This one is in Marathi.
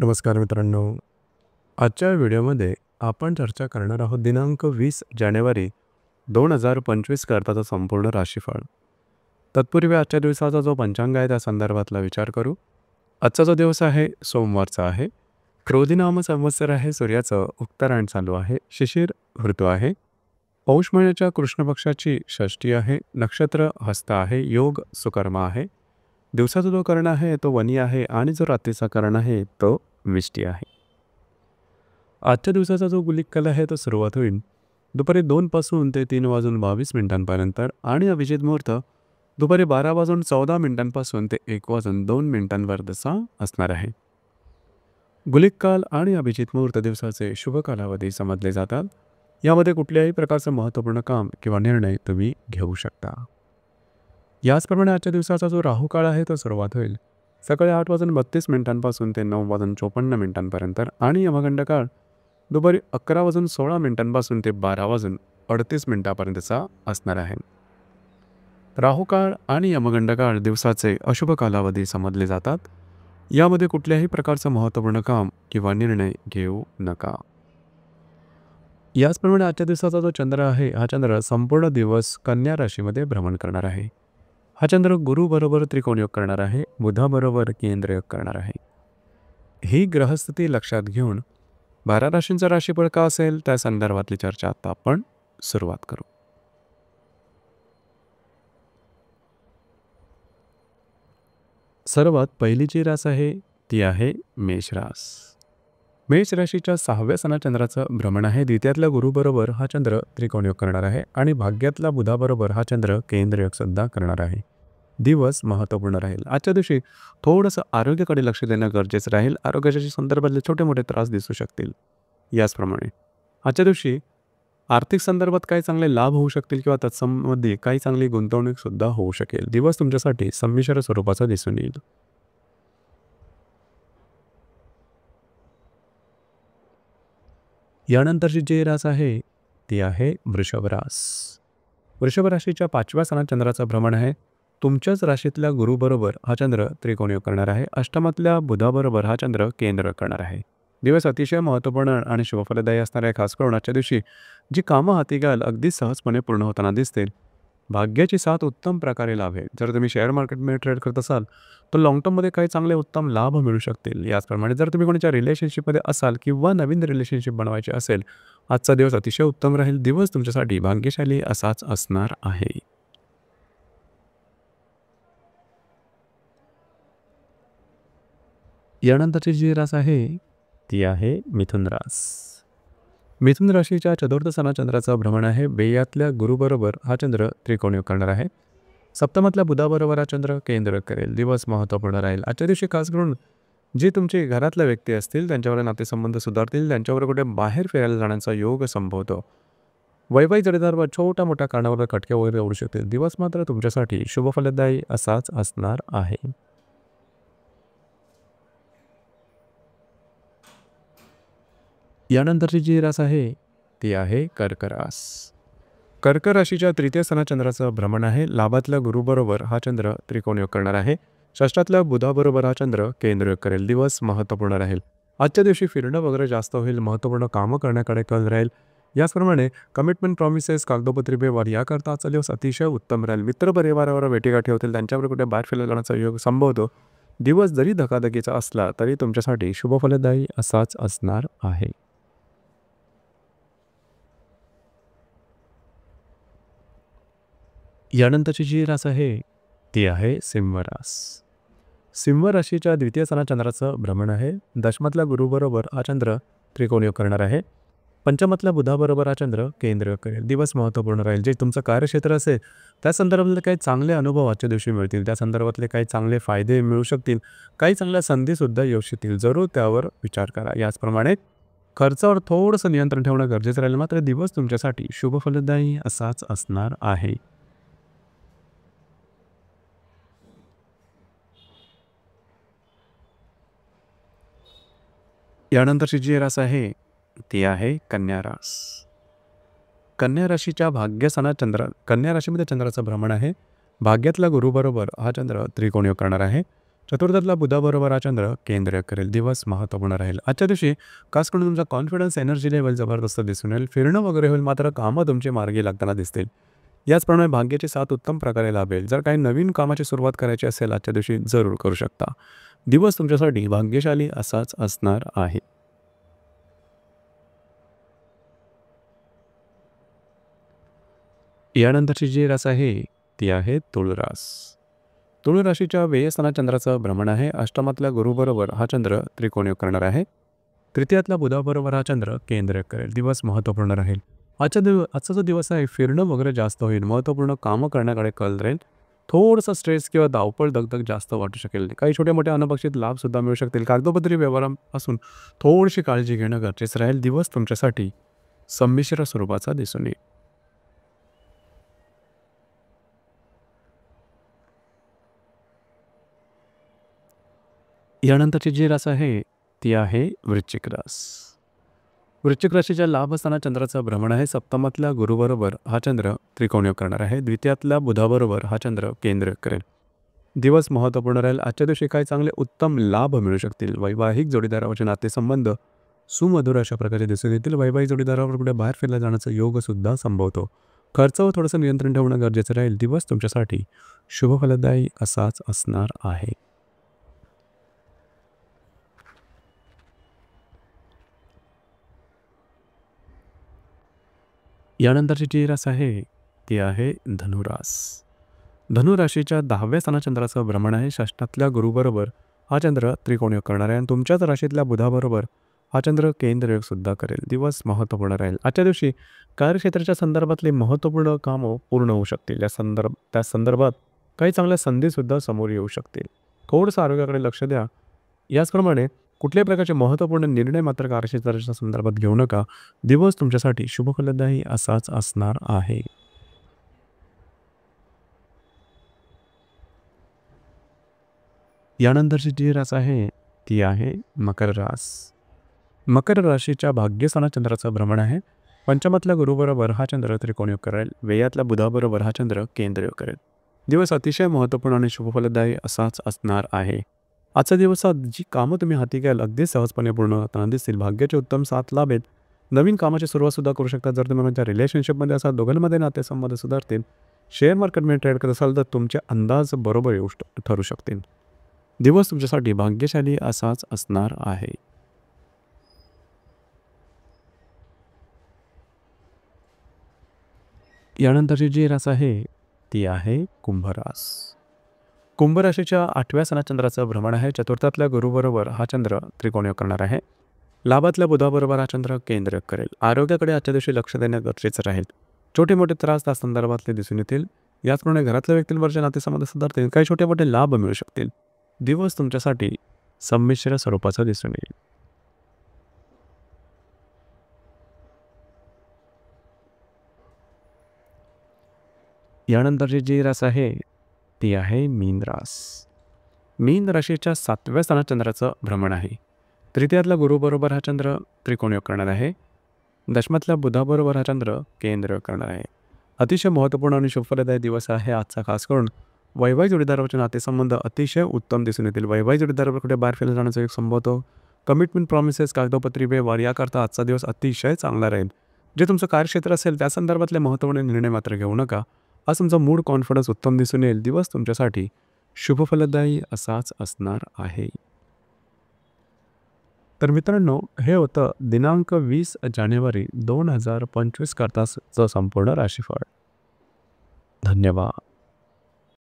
नमस्कार मित्रांनो. आजच्या व्हिडिओमध्ये आपण चर्चा करणार आहोत दिनांक 20 जानेवारी 2025 करताचा संपूर्ण राशीफळ. तत्पूर्वी आजच्या दिवसाचा जो पंचांग आहे त्या संदर्भातला विचार करू. आजचा जो दिवस आहे सोमवारचा आहे. क्रोधी नाम संवत्सर आहे. सूर्याचं उत्तरायण चालू आहे. शिशिर ऋतू आहे. पौष महिन्याच्या कृष्ण पक्षाची षष्ठी आहे. नक्षत्र हस्त आहे. योग सुकर्म आहे. दिवसाचा जो कर्ण आहे तो वनी आहे आणि जो रात्रीचा कर्ण आहे तो मिष्टी आहे. आजच्या दिवसाचा जो गुलिक काल आहे तो सुरुवात होईल दुपारी 2 पासून ते 3 वाजून 22 मिनिटांपर्यंत आणि अभिजित मुहूर्त दुपारी 12 वाजून 14 मिनिटांपासून ते 1 वाजून 2 मिनिटांपर्यंतचा असणार आहे. गुलिक काल आणि अभिजित मुहूर्त दिवसाचे शुभ कालावधी समजले जातात. यामध्ये कुठल्याही प्रकारचं महत्त्वपूर्ण काम किंवा निर्णय तुम्ही घेऊ शकता. याचप्रमाणे आजच्या दिवसाचा जो राहू काळ आहे तो सुरुवात होईल सकाळी 8 वाजून 32 मिनिटांपासून ते 9 वाजून 54 मिनिटांपर्यंत आणि यमगंड काळ दुपारी 11 वाजून 16 मिनिटांपासून ते 12 वाजून 38 मिनिटांपर्यंतचा असणार आहे. राहू काळ आणि यमगंड काळ दिवसाचे अशुभ कालावधी समजले जातात. यामध्ये कुठल्याही प्रकारचं महत्त्वपूर्ण काम किंवा निर्णय घेऊ नका. याचप्रमाणे आजच्या दिवसाचा जो चंद्र आहे हा चंद्र संपूर्ण दिवस कन्या राशीमध्ये भ्रमण करणार आहे. हा चंद्र गुरु बरोबर त्रिकोण योग करणार आहे. बुधाबरोबर केंद्र योग करणार आहे. ही ग्रहस्थिती लक्षात घेऊन 12 राशींचा राशीफळ का असेल त्या संदर्भातली चर्चा आता आपण सुरुवात करू. सर्वात पहिली जी रास आहे ती आहे मेष रास. मेष राशीच्या 6व्या सणा चंद्राचं भ्रमण आहे. द्वितीयातल्या गुरुबरोबर हा चंद्र त्रिकोण योग करणार आहे आणि भाग्यातला बुधाबरोबर हा चंद्र केंद्र योग सुद्धा करणार आहे. दिवस महत्त्वपूर्ण राहील. आजच्या दिवशी थोडंसं आरोग्याकडे लक्ष देणं गरजेचं राहील. आरोग्याच्या संदर्भातले छोटे मोठे त्रास दिसू शकतील. याचप्रमाणे आजच्या दिवशी आर्थिक संदर्भात काही चांगले लाभ होऊ शकतील किंवा तत्संबंधी काही चांगली गुंतवणूक सुद्धा होऊ शकेल. दिवस तुमच्यासाठी संमिश्र स्वरूपाचा दिसून येईल. यानंतरची जी रास आहे ती आहे वृषभ रास. वृषभ राशीच्या 5व्या सणात चंद्राचं भ्रमण आहे. तुमच्याच राशीतल्या गुरुबरोबर हा चंद्र त्रिकोण योग करणार आहे. अष्टमातल्या बुधाबरोबर हा चंद्र केंद्र करणार आहे. दिवस अतिशय महत्त्वपूर्ण आणि शुभफलदायी असणार आहे. खास करून आजच्या दिवशी जी कामं हाती घ्याल अगदी सहजपणे पूर्ण होताना दिसतील. भाग्याची साथ उत्तम प्रकारे लाभेल. जर तुम्ही शेअर मार्केटमध्ये ट्रेड करत असाल तर लॉंग टर्ममध्ये काही चांगले उत्तम लाभ मिळू शकतील. याचप्रमाणे जर तुम्ही कोणाच्या रिलेशनशिपमध्ये असाल किंवा नवीन रिलेशनशिप बनवायची असेल आजचा दिवस अतिशय उत्तम राहील. दिवस तुमच्यासाठी भाग्यशाली असाच असणार आहे. यानंतरची जी रास आहे ती आहे मिथुन रास. मिथुन राशीच्या चतुर्थ सणा चंद्राचं भ्रमण आहे. बेयातल्या गुरुबरोबर हा चंद्र त्रिकोण योग करणार आहे. सप्तमातल्या बुधाबरोबर हा चंद्र केंद्र करेल. दिवस महत्त्वपूर्ण राहील. आजच्या दिवशी खास करून जे तुमचे घरातल्या व्यक्ती असतील त्यांच्यावर नातेसंबंध सुधारतील. त्यांच्यावर कुठे बाहेर फिरायला जाण्याचा योग संभवतो. वैवाहिक जोडीदारावर छोटा मोठ्या कारणावर खटके वगैरे उडू शकतील. दिवस मात्र तुमच्यासाठी शुभफलदायी असाच असणार आहे. यानंतरची जी रास आहे ती आहे कर्क रास. कर्क राशीच्या तृतीय सणा चंद्राचं भ्रमण आहे. लाभातल्या गुरुबरोबर हा चंद्र त्रिकोण योग करणार आहे. षष्ठातल्या बुधाबरोबर हा चंद्र केंद्र योग करेल. दिवस महत्त्वपूर्ण राहील. आजच्या दिवशी फिरणं वगैरे जास्त होईल. महत्त्वपूर्ण कामं करण्याकडे कल राहील. याचप्रमाणे कमिटमेंट प्रॉमिसेस कागदोपत्री व्यवहार याकरता आजचा दिवस अतिशय उत्तम राहील. मित्रपरिवारावर भेटीगाठी होतील. त्यांच्यावर कुठे बाहेर फिरायला जाण्याचा योग संभवतो. दिवस जरी धकाधकीचा असला तरी तुमच्यासाठी शुभफलदायी असाच असणार आहे. यानंतरची जी रास आहे ती आहे सिंह रास. सिंह राशीच्या द्वितीय सणा चंद्राचं भ्रमण आहे. दशमातल्या गुरुबरोबर हा चंद्र त्रिकोण योग करणार आहे. पंचमातल्या बुधाबरोबर हा चंद्र केंद्र योग करेल. दिवस महत्त्वपूर्ण राहील. जे तुमचं कार्यक्षेत्र असेल त्या संदर्भातले काही चांगले अनुभव आजच्या दिवशी मिळतील. त्या संदर्भातले काही चांगले फायदे मिळू शकतील. काही चांगल्या संधीसुद्धा येऊ शकतील. जरूर त्यावर विचार करा. याचप्रमाणे खर्चावर थोडंसं नियंत्रण ठेवणं गरजेचं राहील. मात्र दिवस तुमच्यासाठी शुभफलदायी असाच असणार आहे. यानंतरची जी रास आहे ती आहे कन्या रास. कन्या राशीच्या कन्या राशीमध्ये चंद्राचं भ्रमण आहे. भाग्यातल्या गुरुबरोबर हा चंद्र त्रिकोण योग करणार आहे. चतुर्थातला बुधाबरोबर हा चंद्र केंद्र करेल. दिवस महत्त्वपूर्ण राहील. आजच्या दिवशी खास करून तुमचा कॉन्फिडन्स, एनर्जी लेव्हल जबरदस्त दिसून येईल. फिरणं वगैरे होईल, मात्र कामं तुमची मार्गी लागताना दिसतील. याचप्रमाणे भाग्याची साथ उत्तम प्रकारे लाभेल. जर काही नवीन कामाची सुरुवात करायची असेल आजच्या दिवशी जरूर करू शकता. दिवस तुमच्यासाठी भाग्यशाली असाच असणार आहे. यानंतरची जी रास आहे ती आहे तुळ रास. तुळ राशीच्या व्ययस्थानात चंद्राचं भ्रमण आहे. अष्टमातल्या गुरुबरोबर हा चंद्र त्रिकोणयोग करणार आहे. तृतीयातल्या बुधाबरोबर हा चंद्र केंद्र करेल. दिवस महत्त्वपूर्ण राहील. आजचा जो दिवस आहे फिरणं वगैरे जास्त होईल. महत्त्वपूर्ण कामं करण्याकडे कल राहील. थोडंसं स्ट्रेस किंवा धावपळ दगदग जास्त वाटू शकेल. काही छोटे-मोठे अनपेक्षित लाभसुद्धा मिळू शकतील. कागदोपत्री व्यवहारापासून थोडीशी काळजी घेणं गरजेचं राहील. दिवस तुमच्यासाठी संमिश्र स्वरूपाचा दिसून येईल. यानंतरची जी रास आहे ती आहे वृश्चिक रास. वृश्चिक राशीच्या लाभस्थानात चंद्राचं भ्रमण आहे. सप्तमातल्या गुरुबरोबर हा चंद्र त्रिकोणयोग करणार आहे. द्वितीयातल्या बुधाबरोबर हा चंद्र केंद्र करेल. दिवस महत्त्वपूर्ण राहील. आजच्या दिवशी काही चांगले उत्तम लाभ मिळू शकतील. वैवाहिक जोडीदारावरचे नातेसंबंध सुमधुर अशा प्रकारे दिसून येतील. वैवाहिक जोडीदारावर कुठे बाहेर फिरला जाण्याचा योगसुद्धा संभवतो. खर्चावर थोडंसं नियंत्रण ठेवणं गरजेचं राहील. दिवस तुमच्यासाठी शुभफलदायी असाच असणार आहे. यानंतरची जी रास आहे ती आहे धनुरास. धनुराशीच्या 10व्या स्थानात चंद्राचं भ्रमण आहे. षष्ठातल्या गुरुबरोबर हा चंद्र त्रिकोणयोग करणार आहे आणि तुमच्याच राशीतल्या बुधाबरोबर हा चंद्र केंद्रयोग सुद्धा करेल. दिवस महत्त्वपूर्ण राहील. आजच्या दिवशी कार्यक्षेत्राच्या संदर्भातली महत्त्वपूर्ण कामं पूर्ण होऊ शकतील. त्या संदर्भात काही चांगल्या संधीसुद्धा समोर येऊ शकतील. थोडंसं आरोग्याकडे लक्ष द्या. याचप्रमाणे कुठल्याही प्रकारचे महत्त्वपूर्ण निर्णय मात्र कार्यक्षेत्राच्या संदर्भात घेऊ नका. दिवस तुमच्यासाठी शुभफलदायी असाच असणार आहे. यानंतरची जी रास आहे ती आहे मकर रास. मकर राशीच्या भाग्यस्थानात चंद्राचं भ्रमण आहे. पंचमातल्या गुरुबरोबर हा चंद्र त्रिकोणयोग करेल. व्ययातल्या बुधाबरोबर हा चंद्र केंद्रयोग करेल. दिवस अतिशय महत्त्वपूर्ण आणि शुभफलदायी असाच असणार आहे. आजच्या दिवसात जी कामं तुम्ही हाती घ्याल अगदी सहजपणे पूर्ण होताना दिसतील. भाग्याची उत्तम साथ लाभेल. नवीन कामाची सुरुवातसुद्धा करू शकता. जर तुम्ही तुमच्या रिलेशनशिपमध्ये असाल, दोघांमध्ये नातेसंबंध सुधारतील. शेअर मार्केटमध्ये ट्रेड करत असाल तर तुमचे अंदाज बरोबर येऊ ठरू शकतील. दिवस तुमच्यासाठी भाग्यशाली असाच असणार आहे. यानंतरची जी रास आहे ती आहे कुंभरास. कुंभ राशीच्या 8व्या स्थानात चंद्राचं भ्रमण आहे. चतुर्थातल्या गुरुबरोबर हा चंद्र त्रिकोणयोग करणार आहे. लाभातल्या बुधाबरोबर हा चंद्र केंद्रयोग करेल. आरोग्याकडे आजच्या दिवशी लक्ष देणं गरजेचं राहील. छोटे मोठे त्रास त्या संदर्भातले दिसून येतील. याचप्रमाणे घरातल्या व्यक्तींवरचे नातेसंबंध सुधारतील. काही छोटे मोठे लाभ मिळू शकतील. दिवस तुमच्यासाठी संमिश्र स्वरूपाचा दिसून येईल. यानंतरची जी रास आहे ती आहे मीन रास. मीन राशीच्या 7व्या स्थानात चंद्राचं भ्रमण आहे. तृतीयातल्या गुरुबरोबर हा चंद्र त्रिकोणयोग करणार आहे. दशमातल्या बुधाबरोबर हा चंद्र केंद्र करणार आहे. अतिशय महत्त्वपूर्ण आणि शुभफलदायी दिवस आहे आजचा. खास करून वैवाहिक जोडीदारावरचे नातेसंबंध अतिशय उत्तम दिसून येतील. वैवाहिक जोडीदारावर कुठे बाहेर फिरला जाण्याचा एक संभवतो. कमिटमेंट, प्रॉमिसेस, कागदोपत्री व्यवहार याकरता आजचा दिवस अतिशय चांगला राहील. जे तुमचं कार्यक्षेत्र असेल त्या संदर्भातले महत्त्वपूर्ण निर्णय मात्र घेऊ नका. आज तुमचा मूड, कॉन्फिडन्स उत्तम दिसून येईल. दिवस तुमच्यासाठी शुभफलदायी असाच असणार आहे. तर मित्रांनो, हे होतं दिनांक 20 जानेवारी 2025 करताचं संपूर्ण राशीफळ. धन्यवाद.